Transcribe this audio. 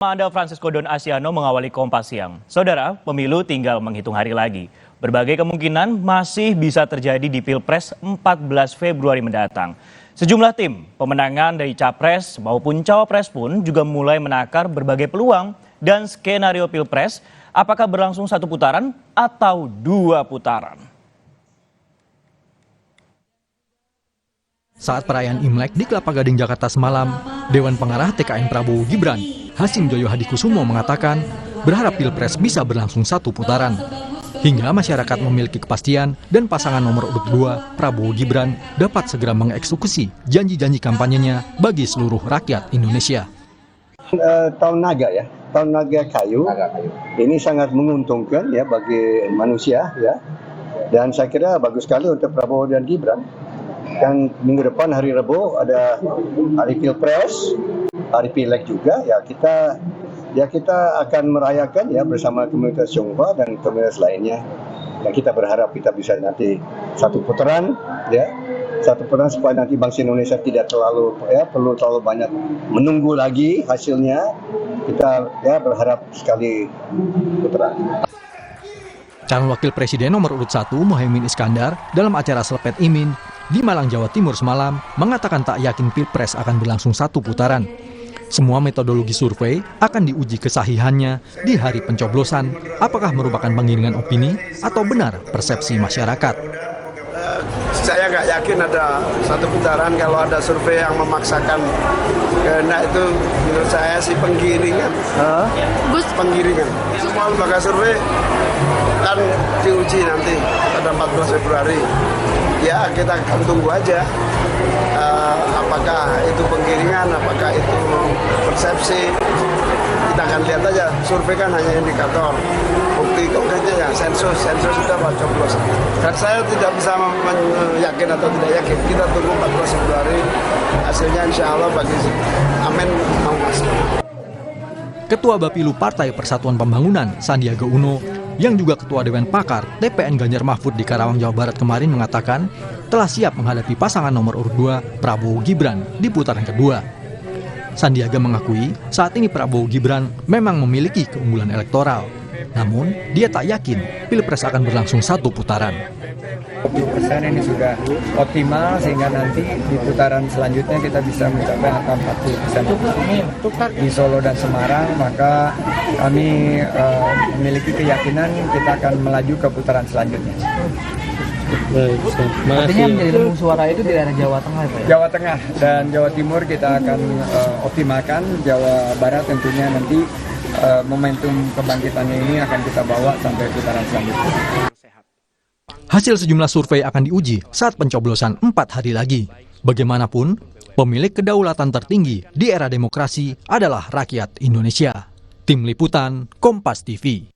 Anda Francisco Don Asiano mengawali Kompas Siang. Saudara, pemilu tinggal menghitung hari lagi. Berbagai kemungkinan masih bisa terjadi di Pilpres 14 Februari mendatang. Sejumlah tim pemenangan dari Capres maupun Cawapres pun juga mulai menakar berbagai peluang dan skenario Pilpres, apakah berlangsung satu putaran atau dua putaran. Saat perayaan Imlek di Kelapa Gading, Jakarta semalam, Dewan Pengarah TKN Prabowo Gibran, Hasim Joyo Hadikusumo mengatakan berharap Pilpres bisa berlangsung satu putaran. Hingga masyarakat memiliki kepastian dan pasangan nomor urut 2, Prabowo Gibran, dapat segera mengeksekusi janji-janji kampanyenya bagi seluruh rakyat Indonesia. Tahun naga ya, tahun naga kayu. Ini sangat menguntungkan ya bagi manusia ya. Dan saya kira bagus sekali untuk Prabowo dan Gibran. Dan minggu depan hari Rabu ada hari Pilpres, hari Pileg juga ya, kita akan merayakan ya bersama komunitas Tionghoa dan komunitas lainnya. Dan kita berharap kita bisa nanti satu putaran ya, satu putaran supaya nanti bangsa Indonesia tidak perlu terlalu banyak menunggu lagi hasilnya. Kita ya berharap sekali putaran. Calon Wakil Presiden nomor urut 1 Mohaimin Iskandar dalam acara Selepet Imin di Malang, Jawa Timur semalam mengatakan tak yakin Pilpres akan berlangsung satu putaran. Semua metodologi survei akan diuji kesahihannya di hari pencoblosan, apakah merupakan penggiringan opini atau benar persepsi masyarakat. Saya nggak yakin ada satu putaran kalau ada survei yang memaksakan, karena itu menurut saya sih penggiringan. Penggiringan. Semua lembaga survei kan diuji nanti pada 14 Februari. Ya kita akan tunggu aja apakah itu penggiringan, apakah itu persepsi. Kita akan lihat aja, survei kan hanya indikator. Bukti konkretnya ya sensus itu apa coblos. Dan saya tidak bisa yakin atau tidak yakin. Kita tunggu 14 Februari, hasilnya insya Allah bagi amin mau masuk. Ketua Bapilu Partai Persatuan Pembangunan Sandiaga Uno yang juga Ketua Dewan Pakar TPN Ganjar Mahfud di Karawang, Jawa Barat kemarin mengatakan telah siap menghadapi pasangan nomor urut 2 Prabowo Gibran di putaran kedua. Sandiaga mengakui saat ini Prabowo Gibran memang memiliki keunggulan elektoral. Namun, dia tak yakin Pilpres akan berlangsung satu putaran. 40% ini sudah optimal sehingga nanti di putaran selanjutnya kita bisa mencapai angka 40%. Di Solo dan Semarang, maka kami memiliki keyakinan kita akan melaju ke putaran selanjutnya. Artinya menjadi lumbung suara itu di daerah Jawa Tengah ya Pak? Jawa Tengah dan Jawa Timur kita akan optimalkan. Jawa Barat tentunya nanti momentum kebangkitannya ini akan kita bawa sampai putaran selanjutnya. Hasil sejumlah survei akan diuji saat pencoblosan 4 hari lagi. Bagaimanapun, pemilik kedaulatan tertinggi di era demokrasi adalah rakyat Indonesia. Tim Liputan, Kompas TV.